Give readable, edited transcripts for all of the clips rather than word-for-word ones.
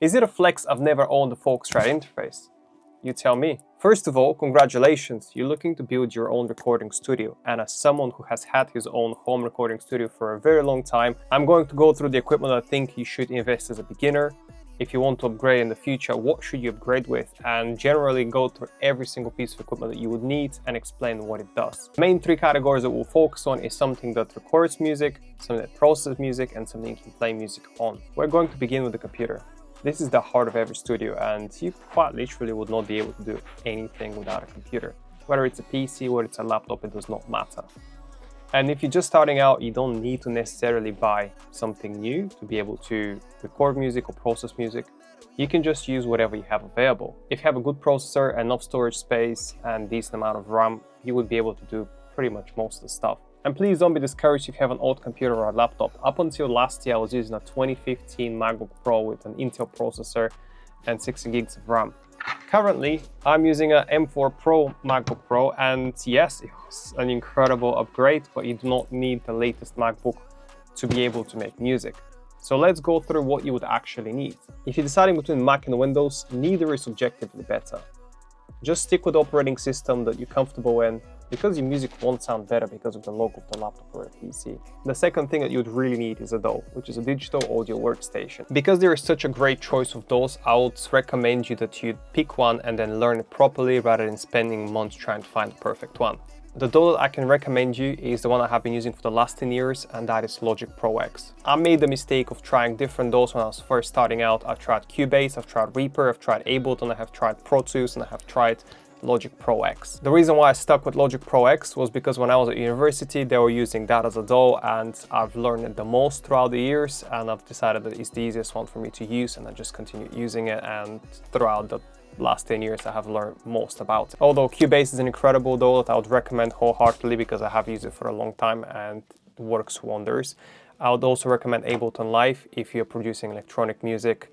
Is it a flex I've never owned a Focusrite interface? You tell me. First of all, congratulations, you're looking to build your own recording studio, and as someone who has had his own home recording studio for a very long time, I'm going to go through the equipment I think you should invest as a beginner. If you want to upgrade in the future, what should you upgrade with, and generally go through every single piece of equipment that you would need and explain what it does. The main three categories that we'll focus on is something that records music, something that processes music, and something you can play music on. We're going to begin with the computer. This is the heart of every studio, and you quite literally would not be able to do anything without a computer. Whether it's a PC or it's a laptop, it does not matter. And if you're just starting out, you don't need to necessarily buy something new to be able to record music or process music. You can just use whatever you have available. If you have a good processor, enough storage space, and decent amount of RAM, you would be able to do pretty much most of the stuff. And please don't be discouraged if you have an old computer or a laptop. Up until last year, I was using a 2015 MacBook Pro with an Intel processor and 16 gigs of RAM. Currently, I'm using an M4 Pro MacBook Pro, and yes, it was an incredible upgrade, but you do not need the latest MacBook to be able to make music. So let's go through what you would actually need. If you're deciding between Mac and Windows, neither is objectively better. Just stick with the operating system that you're comfortable in, because your music won't sound better because of the logo of the laptop or a PC. The second thing that you'd really need is a DAW, which is a digital audio workstation. Because there is such a great choice of DAWs, I would recommend you that you pick one and then learn it properly rather than spending months trying to find the perfect one. The DAW that I can recommend you is the one I have been using for the last 10 years, and that is Logic Pro X. I made the mistake of trying different DAWs when I was first starting out. I've tried Cubase, I've tried Reaper, I've tried Ableton, I have tried Pro Tools, and I have tried Logic Pro X. The reason why I stuck with Logic Pro X was because when I was at university, they were using that as a DAW, and I've learned it the most throughout the years, and I've decided that it's the easiest one for me to use, and I just continued using it, and throughout the last 10 years I have learned most about it. Although Cubase is an incredible DAW that I would recommend wholeheartedly because I have used it for a long time and it works wonders. I would also recommend Ableton Live if you're producing electronic music.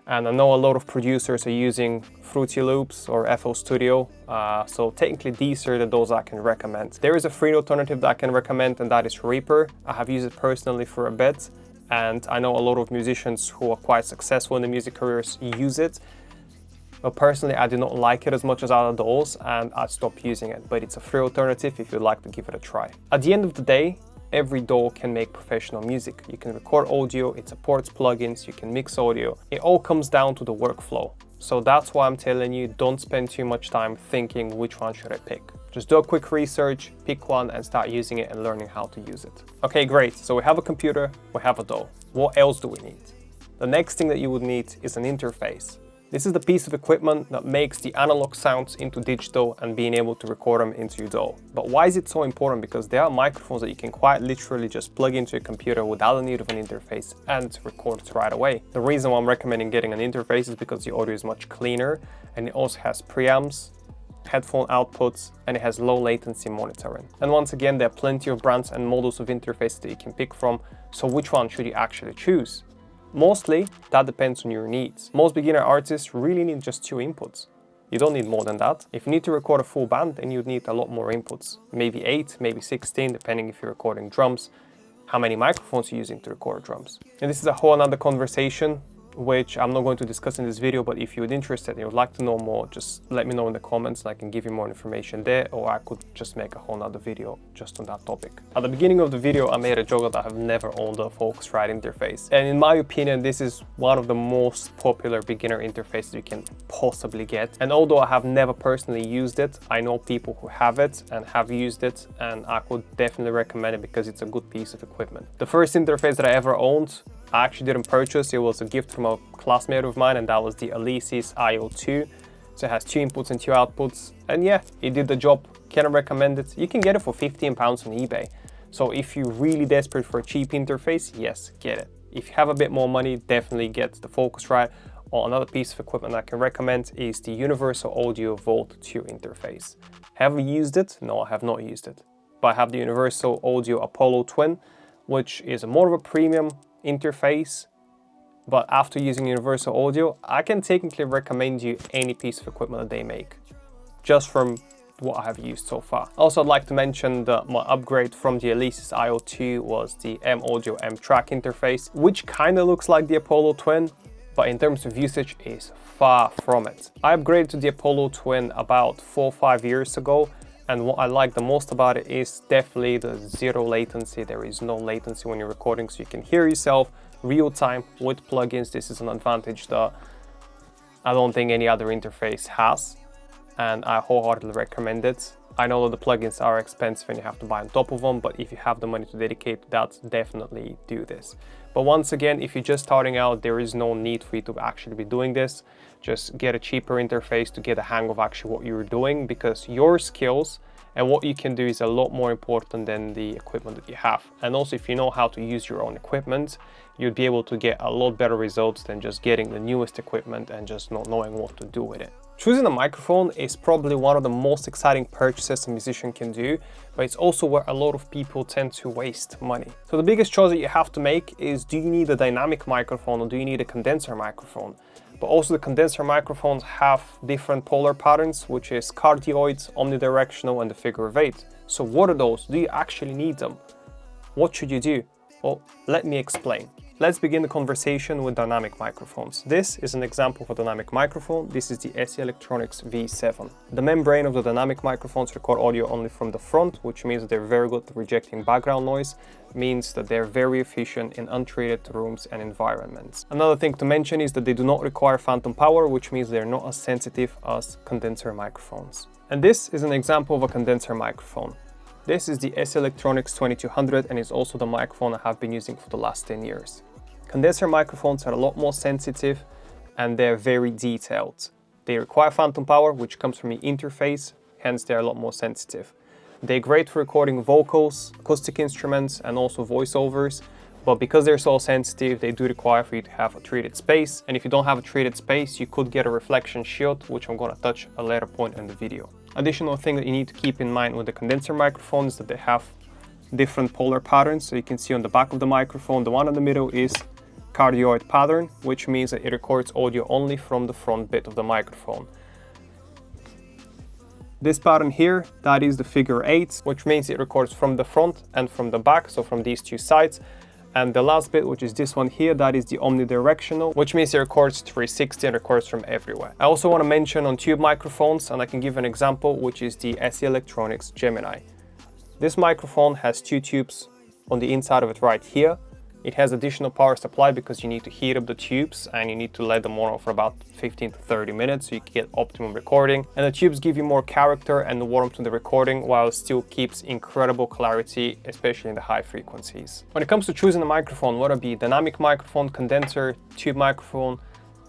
And I know a lot of producers are using Fruity Loops or FL Studio, so technically these are the DAWs I can recommend. There is a free alternative that I can recommend, and that is Reaper. I have used it personally for a bit, and I know a lot of musicians who are quite successful in the music careers use it. But personally, I do not like it as much as other DAWs, and I stopped using it. But it's a free alternative if you'd like to give it a try. At the end of the day, every DAW can make professional music. You can record audio, it supports plugins, you can mix audio. It all comes down to the workflow. So that's why I'm telling you, don't spend too much time thinking which one should I pick. Just do a quick research, pick one and start using it and learning how to use it. Okay, great. So we have a computer, we have a DAW. What else do we need? The next thing that you would need is an interface. This is the piece of equipment that makes the analog sounds into digital and being able to record them into your DAW. But why is it so important? Because there are microphones that you can quite literally just plug into your computer without the need of an interface and record it right away. The reason why I'm recommending getting an interface is because the audio is much cleaner, and it also has preamps, headphone outputs, and it has low latency monitoring. And once again, there are plenty of brands and models of interfaces that you can pick from, so which one should you actually choose? Mostly, that depends on your needs. Most beginner artists really need just 2 inputs. You don't need more than that. If you need to record a full band, then you'd need a lot more inputs. Maybe 8, maybe 16, depending if you're recording drums, how many microphones you're using to record drums. And this is a whole another conversation, which I'm not going to discuss in this video, but if you're interested and you'd like to know more, just let me know in the comments and I can give you more information there, or I could just make a whole nother video just on that topic. At the beginning of the video, I made a joke that I have never owned a Focusrite interface. And in my opinion, this is one of the most popular beginner interfaces you can possibly get. And although I have never personally used it, I know people who have it and have used it, and I could definitely recommend it because it's a good piece of equipment. The first interface that I ever owned, I actually didn't purchase. It was a gift from a classmate of mine, and that was the Alesis IO2. So it has 2 inputs and 2 outputs, and yeah, it did the job. Can I recommend it? You can get it for £15 on eBay. So if you're really desperate for a cheap interface, yes, get it. If you have a bit more money, definitely get the Focusrite. Or another piece of equipment I can recommend is the Universal Audio Vault 2 interface. Have you used it? No, I have not used it. But I have the Universal Audio Apollo Twin, which is more of a premium interface. But after using Universal Audio, I can technically recommend you any piece of equipment that they make, just from what I have used so far. Also, I'd like to mention that my upgrade from the Alesis IO2 was the M Audio M Track interface, which kind of looks like the Apollo Twin, but in terms of usage is far from it. I upgraded to the Apollo Twin about 4 or 5 years ago, and what I like the most about it is definitely the zero latency. There is no latency when you're recording, so you can hear yourself real time with plugins. This is an advantage that I don't think any other interface has, and I wholeheartedly recommend it. I know that the plugins are expensive and you have to buy on top of them, but if you have the money to dedicate to that, definitely do this. But once again, if you're just starting out, there is no need for you to actually be doing this. Just get a cheaper interface to get a hang of actually what you're doing, because your skills and what you can do is a lot more important than the equipment that you have. And also, if you know how to use your own equipment, you'd be able to get a lot better results than just getting the newest equipment and just not knowing what to do with it. Choosing a microphone is probably one of the most exciting purchases a musician can do, but it's also where a lot of people tend to waste money. So the biggest choice that you have to make is, do you need a dynamic microphone or do you need a condenser microphone? But also the condenser microphones have different polar patterns, which is cardioid, omnidirectional, and the figure of 8. So what are those? Do you actually need them? What should you do? Well, let me explain. Let's begin the conversation with dynamic microphones. This is an example of a dynamic microphone. This is the SE Electronics V7. The main brain of the dynamic microphones record audio only from the front, which means that they're very good at rejecting background noise, means that they're very efficient in untreated rooms and environments. Another thing to mention is that they do not require phantom power, which means they're not as sensitive as condenser microphones. And this is an example of a condenser microphone. This is the SE Electronics 2200 and is also the microphone I have been using for the last 10 years. Condenser microphones are a lot more sensitive and they're very detailed. They require phantom power, which comes from the interface, hence they're a lot more sensitive. They're great for recording vocals, acoustic instruments, and also voiceovers, but because they're so sensitive, they do require for you to have a treated space. And if you don't have a treated space, you could get a reflection shield, which I'm going to touch a later point in the video. Additional thing that you need to keep in mind with the condenser microphones is that they have different polar patterns. So you can see on the back of the microphone, the one in the middle is cardioid pattern, which means that it records audio only from the front bit of the microphone. This pattern here, that is the figure 8, which means it records from the front and from the back, so from these two sides. And the last bit, which is this one here, that is the omnidirectional, which means it records 360 and records from everywhere. I also want to mention on tube microphones, and I can give an example, which is the SE Electronics Gemini. This microphone has two tubes on the inside of it right here. It has additional power supply because you need to heat up the tubes and you need to let them on for about 15 to 30 minutes so you can get optimum recording. And the tubes give you more character and warmth to the recording while it still keeps incredible clarity, especially in the high frequencies. When it comes to choosing a microphone, whether it be dynamic microphone, condenser, tube microphone,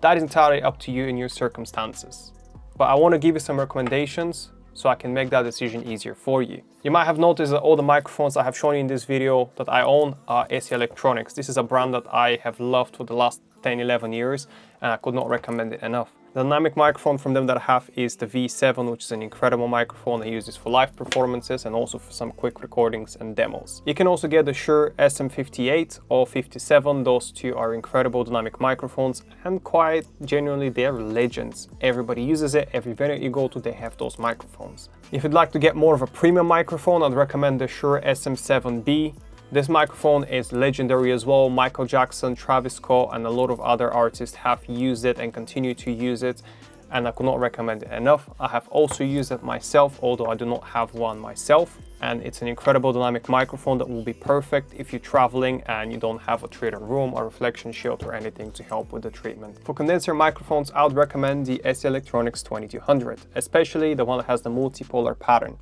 that is entirely up to you and your circumstances. But I want to give you some recommendations so I can make that decision easier for you. You might have noticed that all the microphones I have shown you in this video that I own are SE Electronics. This is a brand that I have loved for the last 10-11 years and I could not recommend it enough. The dynamic microphone from them that I have is the V7, which is an incredible microphone. I use this for live performances and also for some quick recordings and demos. You can also get the Shure SM58 or 57. Those two are incredible dynamic microphones and quite genuinely they're legends. Everybody uses it. Every venue you go to, they have those microphones. If you'd like to get more of a premium microphone, I'd recommend the Shure SM7B. This microphone is legendary as well. Michael Jackson, Travis Scott, and a lot of other artists have used it and continue to use it, and I could not recommend it enough. I have also used it myself, although I do not have one myself, and it's an incredible dynamic microphone that will be perfect if you're traveling and you don't have a treated room or reflection shield or anything to help with the treatment. For condenser microphones, I would recommend the SE Electronics 2200, especially the one that has the multipolar pattern.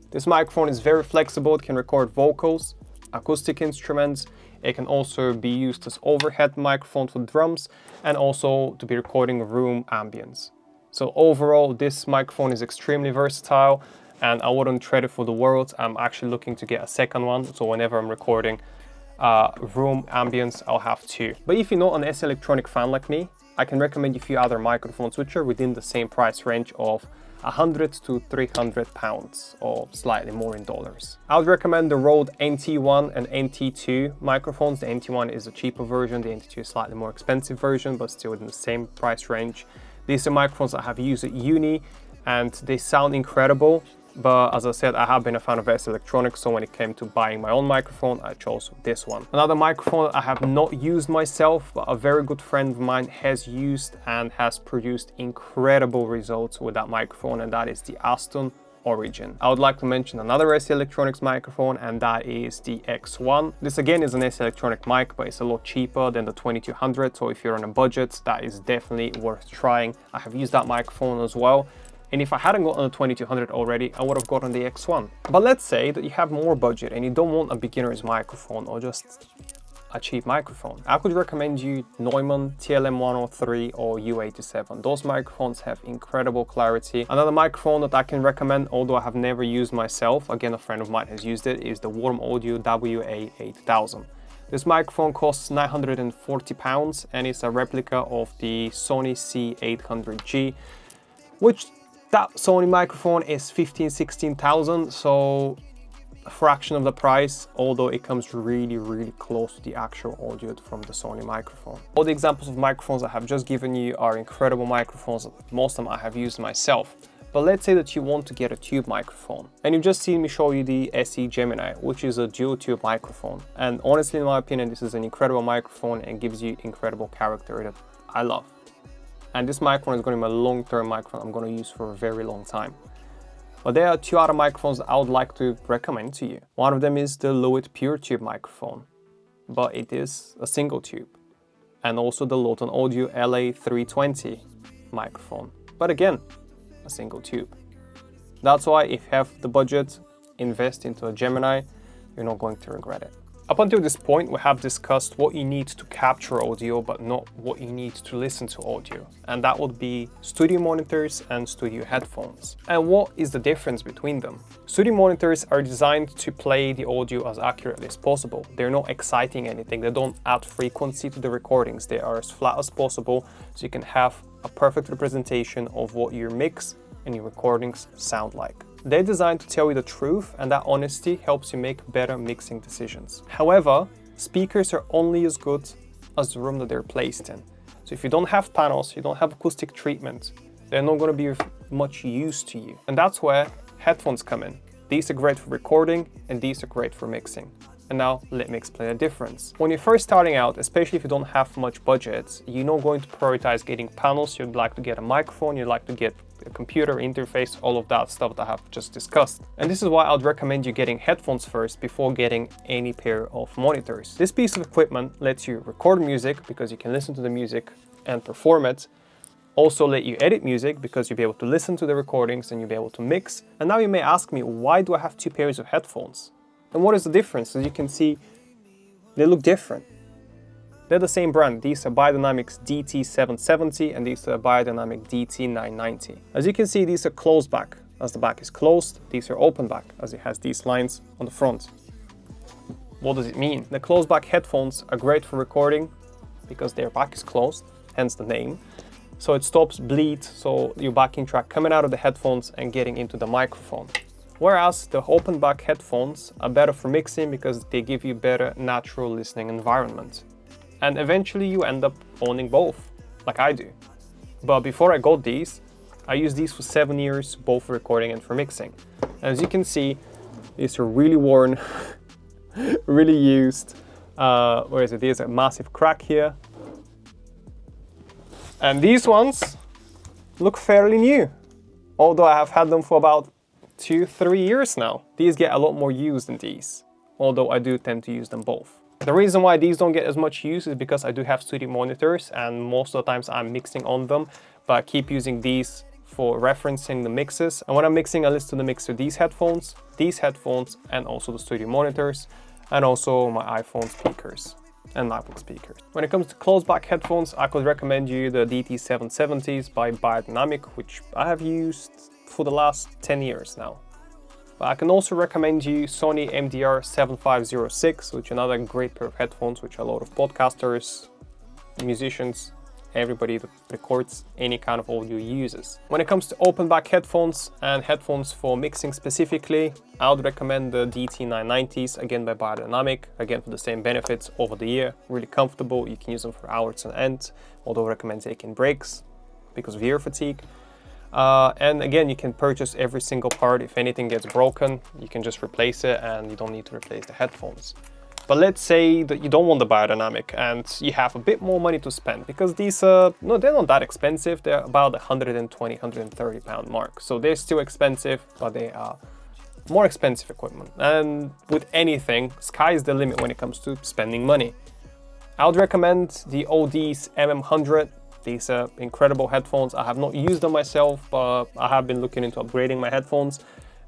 This microphone is very flexible. It can record vocals, acoustic instruments. It can also be used as overhead microphone for drums and also to be recording room ambience. So overall, this microphone is extremely versatile and I wouldn't trade it for the world. I'm actually looking to get a second one, so whenever I'm recording room ambience, I'll have two. But if you're not an SE Electronic fan like me, I can recommend you a few other microphones which are within the same price range of 100 to 300 pounds or slightly more in dollars. I would recommend the Rode NT1 and NT2 microphones. The NT1 is a cheaper version, the NT2 is a slightly more expensive version, but still within the same price range. These are microphones I have used at uni and they sound incredible. But as I said, I have been a fan of SE Electronics, so when it came to buying my own microphone, I chose this one. Another microphone I have not used myself, but a very good friend of mine has used and has produced incredible results with that microphone, and that is the Aston Origin. I would like to mention another SE Electronics microphone, and that is the X1. This again is an SE Electronic mic, but it's a lot cheaper than the 2200, so if you're on a budget, that is definitely worth trying. I have used that microphone as well. And if I hadn't gotten the 2200 already, I would have gotten the X1. But let's say that you have more budget and you don't want a beginner's microphone or just a cheap microphone. I could recommend you Neumann TLM103 or U87. Those microphones have incredible clarity. Another microphone that I can recommend, although I have never used myself, again a friend of mine has used it, is the Warm Audio WA8000. This microphone costs £940 and it's a replica of the Sony C800G, which that Sony microphone is 16,000, so a fraction of the price, although it comes really close to the actual audio from the Sony microphone. All the examples of microphones I have just given you are incredible microphones. Most of them I have used myself. But let's say that you want to get a tube microphone, and you've just seen me show you the SE Gemini, which is a dual tube microphone. And honestly, in my opinion, this is an incredible microphone and gives you incredible character that I love. And this microphone is going to be my long-term microphone I'm going to use for a very long time. But there are two other microphones that I would like to recommend to you. One of them is the Lewitt Pure Tube microphone, but it is a single tube. And also the Lawton Audio LA320 microphone, but again, a single tube. That's why if you have the budget, invest into a Gemini, you're not going to regret it. Up until this point, we have discussed what you need to capture audio, but not what you need to listen to audio. And that would be studio monitors and studio headphones. And what is the difference between them? Studio monitors are designed to play the audio as accurately as possible. They're not exciting anything. They don't add frequency to the recordings. They are as flat as possible, so you can have a perfect representation of what your mix and your recordings sound like. They're designed to tell you the truth, and that honesty helps you make better mixing decisions. However, speakers are only as good as the room that they're placed in. So if you don't have panels, you don't have acoustic treatment, they're not going to be much use to you. And that's where headphones come in. These are great for recording and these are great for mixing. And now let me explain the difference. When you're first starting out, especially if you don't have much budget, you're not going to prioritize getting panels. You'd like to get a microphone, you'd like to get a computer interface, all of that stuff that I have just discussed. And this is why I'd recommend you getting headphones first before getting any pair of monitors. This piece of equipment lets you record music because you can listen to the music and perform it. Also let you edit music because you'll be able to listen to the recordings and you'll be able to mix. And now you may ask me, why do I have two pairs of headphones? And what is the difference? As you can see, they look different. They're the same brand. These are Biodynamics DT770 and these are Biodynamic DT990. As you can see, these are closed back, as the back is closed. These are open back, as it has these lines on the front. What does it mean? The closed back headphones are great for recording because their back is closed, hence the name. So it stops bleed, so your backing track coming out of the headphones and getting into the microphone. Whereas the open back headphones are better for mixing because they give you better natural listening environment. And eventually you end up owning both, like I do. But before I got these, I used these for 7 years, both for recording and for mixing. And as you can see, these are really worn, really used. Where is it? There's a massive crack here. And these ones look fairly new, although I have had them for about 2-3 years now. These get a lot more use than these, although I do tend to use them both. The reason why these don't get as much use is because I do have studio monitors and most of the times I'm mixing on them, but I keep using these for referencing the mixes. And when I'm mixing, I listen to the mix with these headphones, and also the studio monitors, and also my iPhone speakers and MacBook speakers. When it comes to closed back headphones, I could recommend you the DT770s by Biodynamic, which I have used for the last 10 years now. But I can also recommend you Sony MDR7506, which is another great pair of headphones, which a lot of podcasters, musicians, everybody that records any kind of audio uses. When it comes to open back headphones and headphones for mixing specifically, I would recommend the DT990s, again by Biodynamic, again for the same benefits over the ear, really comfortable, you can use them for hours on end, although I recommend taking breaks because of ear fatigue. And again, you can purchase every single part. If anything gets broken, you can just replace it and you don't need to replace the headphones. But let's say that you don't want the biodynamic and you have a bit more money to spend, because these, no, they're not that expensive. They're about 120, 130 pound mark. So they're still expensive, but they are more expensive equipment. And with anything, sky's the limit when it comes to spending money. I would recommend the OD's MM100. These are incredible headphones. I have not used them myself, but I have been looking into upgrading my headphones.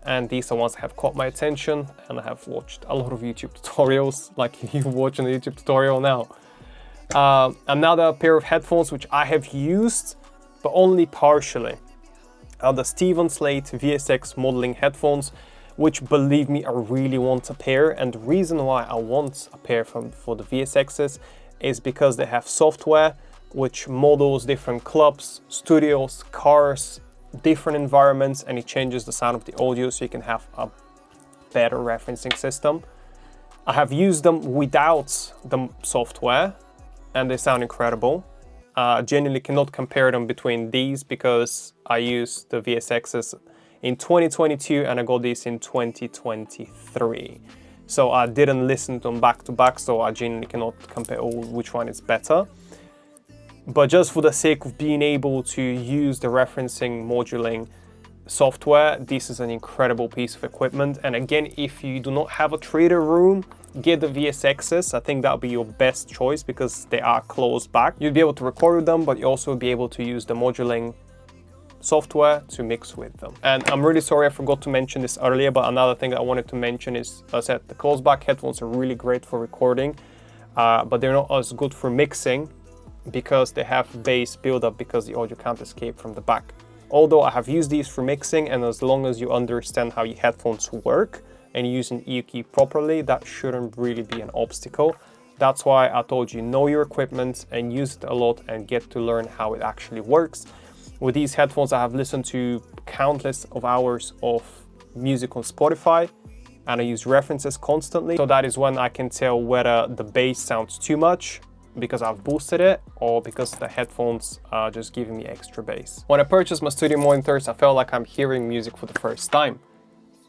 And these are ones that have caught my attention, and I have watched a lot of YouTube tutorials, like you watching a YouTube tutorial now. Another pair of headphones which I have used, but only partially, are the Steven Slate VSX modeling headphones, which, believe me, I really want a pair. And the reason why I want a pair for the VSXs is because they have software which models different clubs, studios, cars, different environments, and it changes the sound of the audio so you can have a better referencing system. I have used them without the software and they sound incredible. Genuinely cannot compare them between these because I used the VSXs in 2022 and I got these in 2023. So I didn't listen to them back to back, so I genuinely cannot compare which one is better. But just for the sake of being able to use the referencing moduling software, this is an incredible piece of equipment. And again, if you do not have a trader room, get the VSXs. I think that'll be your best choice because they are closed back. You'll be able to record with them, but you also will be able to use the moduling software to mix with them. And I'm really sorry I forgot to mention this earlier, but another thing that I wanted to mention is, as I said, the closed back headphones are really great for recording, but they're not as good for mixing, because they have bass buildup because the audio can't escape from the back. Although I have used these for mixing, and as long as you understand how your headphones work and use an EQ key properly, that shouldn't really be an obstacle. That's why I told you, know your equipment and use it a lot and get to learn how it actually works. With these headphones, I have listened to countless of hours of music on Spotify, and I use references constantly. So that is when I can tell whether the bass sounds too much because I've boosted it, or because the headphones are just giving me extra bass. When I purchased my studio monitors, I felt like I'm hearing music for the first time.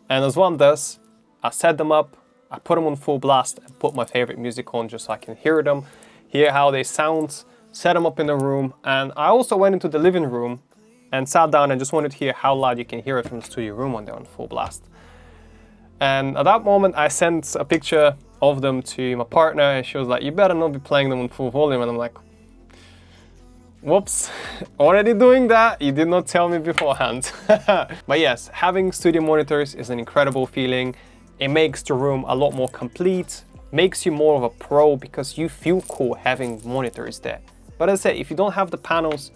And as one does, I set them up, I put them on full blast, and put my favorite music on just so I can hear them, hear how they sound, set them up in the room. And I also went into the living room and sat down and just wanted to hear how loud you can hear it from the studio room when they're on full blast. And at that moment, I sent a picture of them to my partner, and she was like, "You better not be playing them on full volume." And I'm like, whoops, already doing that? You did not tell me beforehand. But yes, having studio monitors is an incredible feeling. It makes the room a lot more complete, makes you more of a pro because you feel cool having monitors there. But as I said, if you don't have the panels,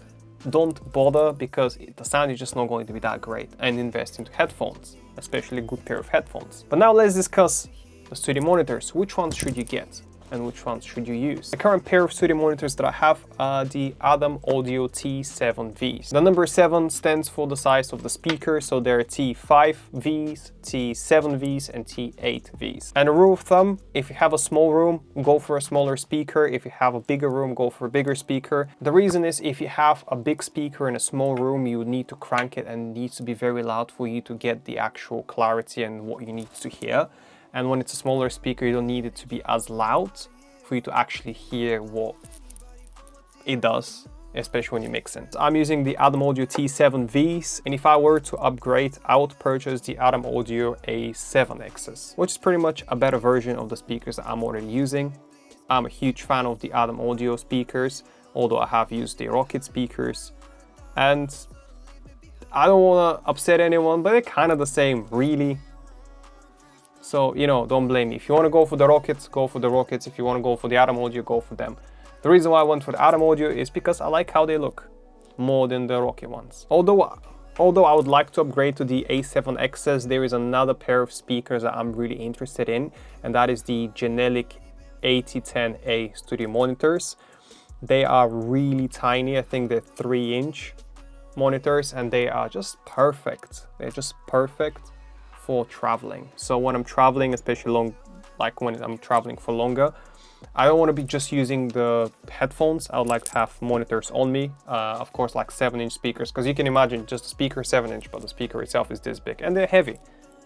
don't bother, because the sound is just not going to be that great, and invest into headphones, especially a good pair of headphones. But now let's discuss the studio monitors. Which ones should you get and which ones should you use? The current pair of studio monitors that I have are the Adam Audio T7Vs. The number 7 stands for the size of the speaker, so there are T5Vs, T7Vs and T8Vs. And a rule of thumb, if you have a small room, go for a smaller speaker. If you have a bigger room, go for a bigger speaker. The reason is, if you have a big speaker in a small room, you need to crank it and it needs to be very loud for you to get the actual clarity and what you need to hear. And when it's a smaller speaker, you don't need it to be as loud for you to actually hear what it does, especially when you mix it. I'm using the Adam Audio T7Vs, and if I were to upgrade, I would purchase the Adam Audio A7Xs, which is pretty much a better version of the speakers that I'm already using. I'm a huge fan of the Adam Audio speakers, although I have used the Rocket speakers. And I don't want to upset anyone, but they're kind of the same, really. So, you know, don't blame me. If you want to go for the Rockets, go for the Rockets. If you want to go for the Adam Audio, go for them. The reason why I went for the Adam Audio is because I like how they look more than the Rocket ones. Although I would like to upgrade to the A7Xs, there is another pair of speakers that I'm really interested in, and that is the Genelic 8010A studio monitors. They are really tiny. I think they're 3-inch monitors, and they are just perfect. They're just perfect for traveling. So when I'm traveling, especially when I'm traveling for longer, I don't want to be just using the headphones. I would like to have monitors on me, of course, like 7-inch speakers, because you can imagine just the speaker 7-inch, but the speaker itself is this big and they're heavy.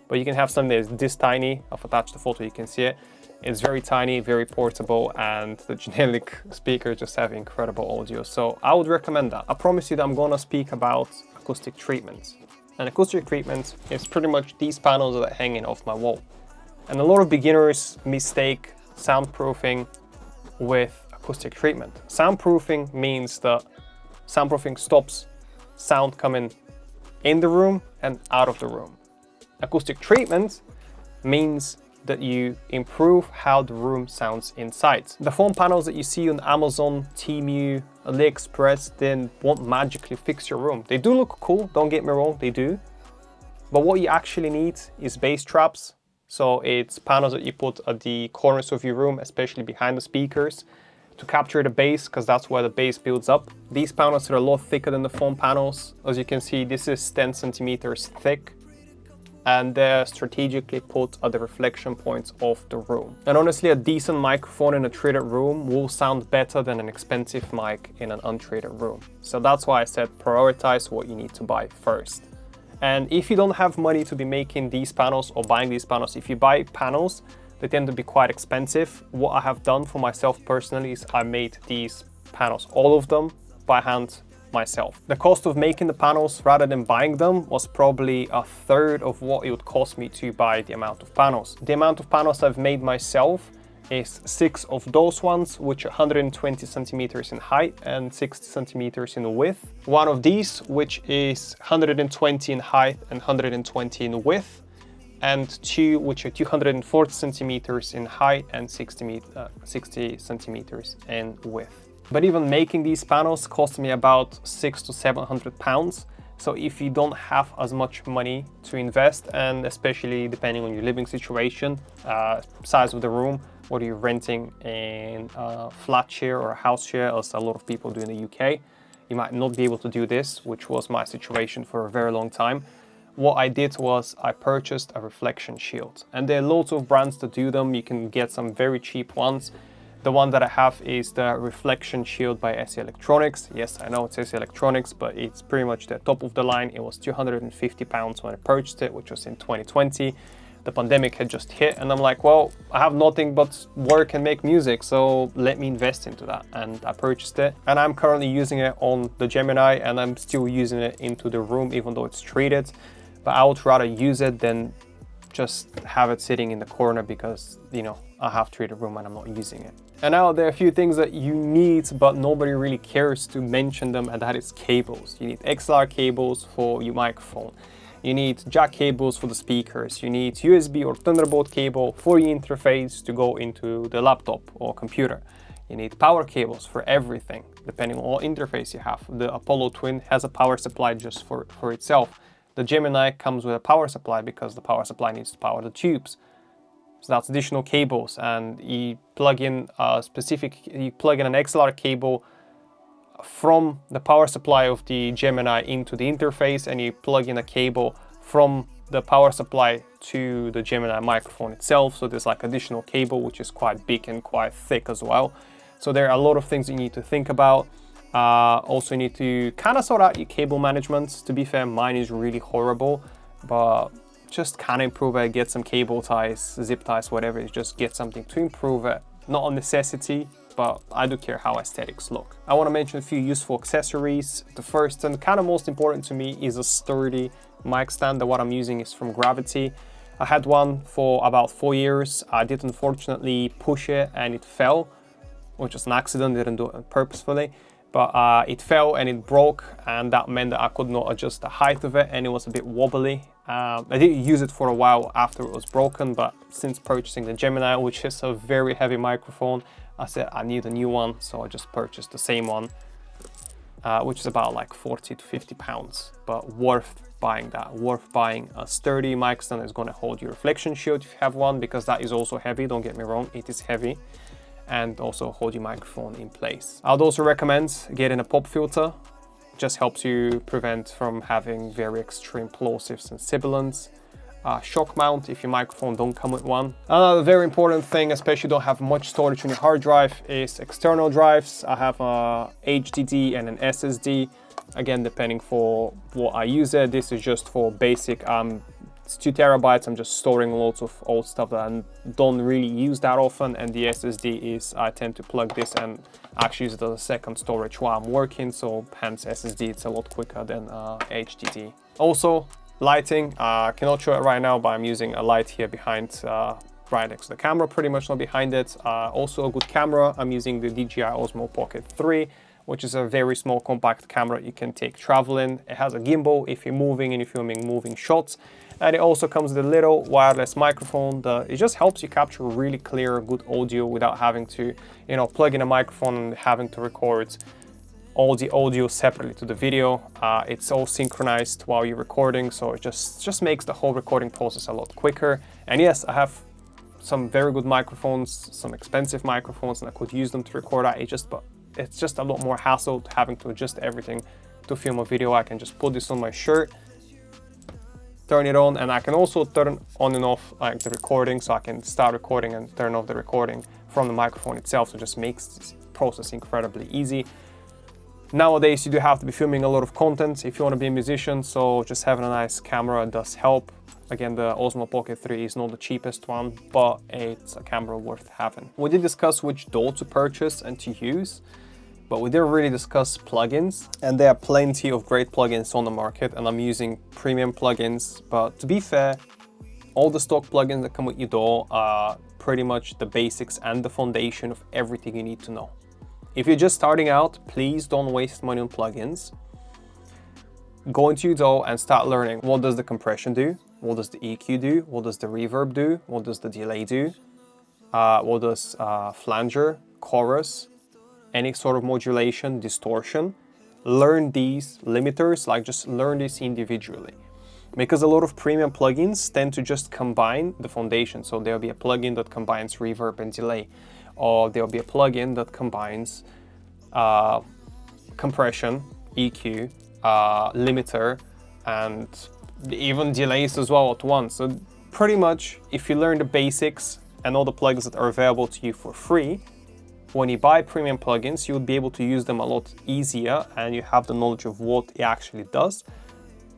But you can have something that is this tiny. I've attached the photo, you can see it. It's very tiny, very portable, and the generic speakers just have incredible audio. So I would recommend that. I promise you that I'm gonna speak about acoustic treatments. And acoustic treatment is pretty much these panels that are hanging off my wall. And a lot of beginners mistake soundproofing with acoustic treatment. Soundproofing means that soundproofing stops sound coming in the room and out of the room. Acoustic treatment means that you improve how the room sounds inside. The foam panels that you see on Amazon, Temu, AliExpress, they won't magically fix your room. They do look cool, don't get me wrong, they do. But what you actually need is bass traps. So it's panels that you put at the corners of your room, especially behind the speakers, to capture the bass, because that's where the bass builds up. These panels are a lot thicker than the foam panels. As you can see, this is 10 centimeters thick, and they're strategically put at the reflection points of the room. And honestly, a decent microphone in a treated room will sound better than an expensive mic in an untreated room. So that's why I said prioritize what you need to buy first. And if you don't have money to be making these panels or buying these panels, if you buy panels, they tend to be quite expensive. What I have done for myself personally is I made these panels, all of them, by hand myself. The cost of making the panels rather than buying them was probably a third of what it would cost me to buy the amount of panels. The amount of panels I've made myself is 6 of those ones, which are 120 centimeters in height and 60 centimeters in width. One of these, which is 120 in height and 120 in width, and 2 which are 240 centimeters in height and 60 centimeters in width. But even making these panels cost me about 600 to 700 pounds. So if you don't have as much money to invest, and especially depending on your living situation, size of the room, whether you're renting in a flat share or a house share, as a lot of people do in the UK, you might not be able to do this, which was my situation for a very long time. What I did was I purchased a reflection shield, and there are loads of brands that do them. You can get some very cheap ones. The one that I have is the Reflection Shield by SE Electronics. Yes, I know it's SE Electronics, but it's pretty much the top of the line. It was 250 pounds when I purchased it, which was in 2020. The pandemic had just hit, and I'm like, well, I have nothing but work and make music, so let me invest into that. And I purchased it, and I'm currently using it on the Gemini, and I'm still using it into the room, even though it's treated. But I would rather use it than just have it sitting in the corner because, you know, I have treated room and I'm not using it. And now there are a few things that you need, but nobody really cares to mention them, and that is cables. You need XLR cables for your microphone. You need jack cables for the speakers. You need USB or Thunderbolt cable for your interface to go into the laptop or computer. You need power cables for everything, depending on what interface you have. The Apollo Twin has a power supply just for itself. The Gemini comes with a power supply because the power supply needs to power the tubes. So that's additional cables, and you plug in an XLR cable from the power supply of the Gemini into the interface, and you plug in a cable from the power supply to the Gemini microphone itself. So there's like additional cable, which is quite big and quite thick as well. So there are a lot of things you need to think about. Also, you need to kind of sort out your cable management. To be fair, mine is really horrible, but just kind of improve it. Get some cable ties, zip ties, whatever. Just get something to improve it. Not a necessity, but I do care how aesthetics look. I want to mention a few useful accessories. The first and kind of most important to me is a sturdy mic stand. That what I'm using is from Gravity. I had one for about 4 years. I did unfortunately push it and it fell, which was an accident, didn't do it purposefully. But it fell and it broke, and that meant that I could not adjust the height of it, and it was a bit wobbly. I did use it for a while after it was broken, but since purchasing the Gemini, which is a very heavy microphone, I said I need a new one, so I just purchased the same one, which is about like 40 to 50 pounds, but worth buying that. Worth buying a sturdy mic stand that's going to hold your reflection shield if you have one, because that is also heavy, don't get me wrong, it is heavy. And also hold your microphone in place. I would also recommend getting a pop filter. It just helps you prevent from having very extreme plosives and sibilants. shock mount if your microphone don't come with one. Another very important thing, especially don't have much storage on your hard drive, is external drives. I have a HDD and an SSD. Again, depending for what I use it. This is just for basic. It's 2 terabytes. I'm just storing lots of old stuff that I don't really use that often. And the SSD is, I tend to plug this and actually use it as a second storage while I'm working. So hence SSD, it's a lot quicker than HDD. Also, lighting. I cannot show it right now, but I'm using a light here behind, right next to the camera, pretty much not behind it. Also a good camera. I'm using the DJI Osmo Pocket 3. Which is a very small compact camera you can take traveling. It has a gimbal if you're moving and you're filming moving shots. And it also comes with a little wireless microphone that it just helps you capture really clear, good audio without having to, you know, plug in a microphone and having to record all the audio separately to the video. It's all synchronized while you're recording, so it just makes the whole recording process a lot quicker. And yes, I have some very good microphones, some expensive microphones, and I could use them to record at. It's just a lot more hassle to having to adjust everything to film a video. I can just put this on my shirt, turn it on, and I can also turn on and off like the recording, so I can start recording and turn off the recording from the microphone itself. So it just makes this process incredibly easy. Nowadays, you do have to be filming a lot of content if you want to be a musician, so just having a nice camera does help. Again, the Osmo Pocket 3 is not the cheapest one, but it's a camera worth having. We did discuss which DAW to purchase and to use, but we didn't really discuss plugins. And there are plenty of great plugins on the market, and I'm using premium plugins. But to be fair, all the stock plugins that come with your DAW are pretty much the basics and the foundation of everything you need to know. If you're just starting out, please don't waste money on plugins. Go into your DAW and start learning. What does the compression do? What does the EQ do? What does the reverb do? What does the delay do? What does flanger, chorus, any sort of modulation, distortion? Learn these limiters, like just learn this individually. Because a lot of premium plugins tend to just combine the foundation. So there'll be a plugin that combines reverb and delay, or there'll be a plugin that combines compression, EQ, limiter, and even delays as well at once. So pretty much, if you learn the basics and all the plugins that are available to you for free, when you buy premium plugins, you would be able to use them a lot easier, and you have the knowledge of what it actually does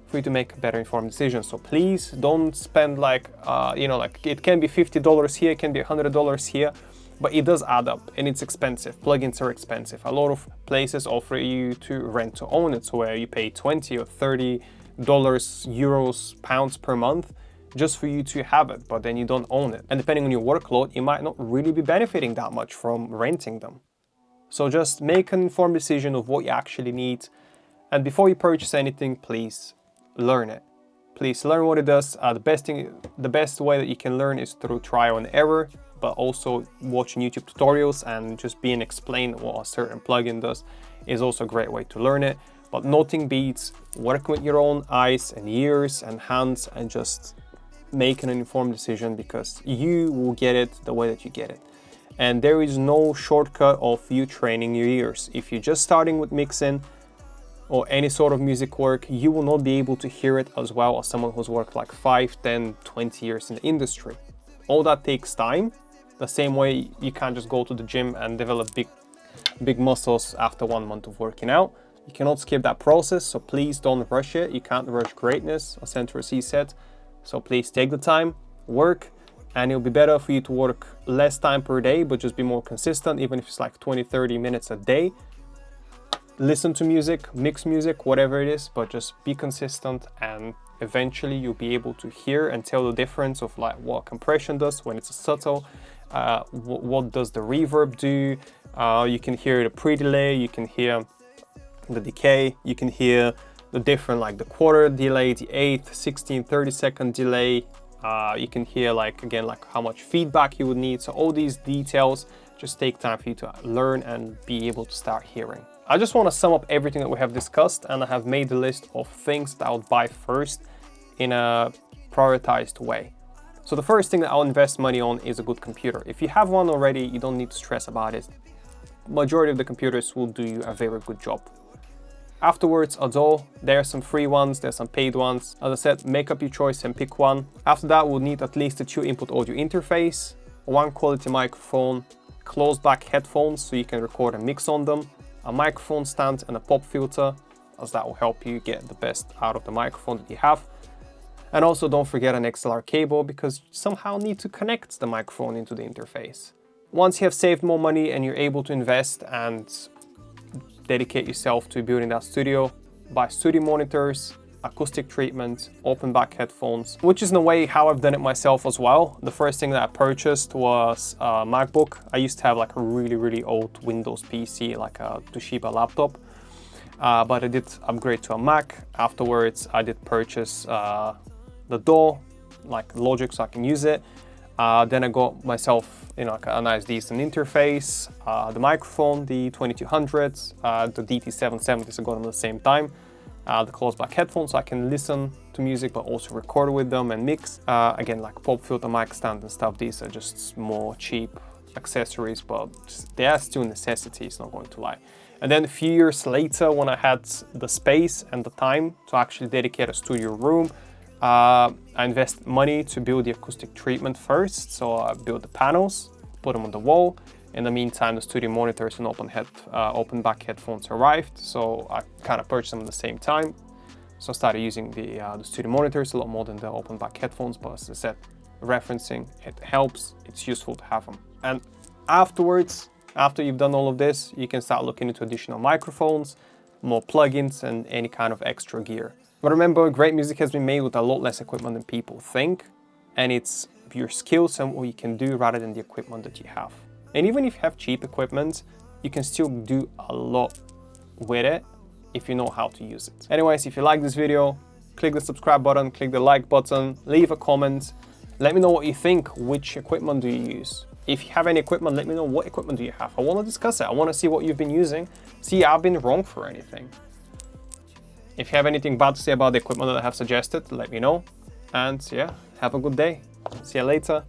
for you to make a better informed decision. So please don't spend like, you know, like it can be $50 here, it can be $100 here, but it does add up and it's expensive. Plugins are expensive. A lot of places offer you to rent to own it, so where you pay $20 or $30, euros, pounds per month just for you to have it, but then you don't own it. And depending on your workload, you might not really be benefiting that much from renting them. So just make an informed decision of what you actually need. And before you purchase anything, please learn it. Please learn what it does. The best way that you can learn is through trial and error, but also watching YouTube tutorials and just being explained what a certain plugin does is also a great way to learn it. But nothing beats working with your own eyes and ears and hands and just making an informed decision, because you will get it the way that you get it. And there is no shortcut of you training your ears. If you're just starting with mixing or any sort of music work, you will not be able to hear it as well as someone who's worked like 5, 10, 20 years in the industry. All that takes time. The same way you can't just go to the gym and develop big muscles after 1 month of working out. You cannot skip that process, so please don't rush it. You can't rush greatness, as Center C said. So please take the time, work, and it'll be better for you to work less time per day, but just be more consistent, even if it's like 20, 30 minutes a day. Listen to music, mix music, whatever it is, but just be consistent, and eventually you'll be able to hear and tell the difference of like what compression does when it's subtle, what does the reverb do. You can hear the pre-delay, you can hear the decay, you can hear the different, like the quarter delay, the 8th, 16, 30-second delay. You can hear like, again, like how much feedback you would need. So all these details just take time for you to learn and be able to start hearing. I just want to sum up everything that we have discussed, and I have made a list of things that I would buy first in a prioritized way. So the first thing that I'll invest money on is a good computer. If you have one already, you don't need to stress about it. Majority of the computers will do you a very good job. Afterwards, a DAW. There are some free ones, there's some paid ones. As I said, make up your choice and pick one. After that, we'll need at least a 2-input audio interface, one quality microphone, closed back headphones so you can record and mix on them, a microphone stand and a pop filter, as that will help you get the best out of the microphone that you have. And also don't forget an XLR cable, because you somehow need to connect the microphone into the interface. Once you have saved more money and you're able to invest and dedicate yourself to building that studio, buy studio monitors, acoustic treatment, open back headphones, which is in a way how I've done it myself as well. The first thing that I purchased was a MacBook. I used to have like a really old Windows PC, like a Toshiba laptop, but I did upgrade to a Mac. Afterwards, I did purchase the DAW, like Logic, so I can use it. Then I got myself, a nice decent interface, the microphone, the 2200s, the DT770s I got them at the same time, the closed back headphones so I can listen to music but also record with them and mix. Again, like pop filter, mic stand and stuff, these are just more cheap accessories, but they are still necessities, not going to lie. And then a few years later, when I had the space and the time to actually dedicate a studio room, I invest money to build the acoustic treatment first. So I built the panels, put them on the wall. In the meantime, the studio monitors and open back headphones arrived. So I kind of purchased them at the same time. So I started using the studio monitors a lot more than the open back headphones. But as I said, referencing, it helps. It's useful to have them. And afterwards, after you've done all of this, you can start looking into additional microphones, more plugins and any kind of extra gear. But remember, great music has been made with a lot less equipment than people think, and it's your skills and what you can do rather than the equipment that you have. And even if you have cheap equipment, you can still do a lot with it if you know how to use it. Anyways, if you like this video, click the subscribe button, click the like button, leave a comment, let me know what you think, which equipment do you use? If you have any equipment, let me know what equipment do you have. I want to discuss it, I want to see what you've been using, see I've been wrong for anything. If you have anything bad to say about the equipment that I have suggested, let me know. And yeah, have a good day. See you later.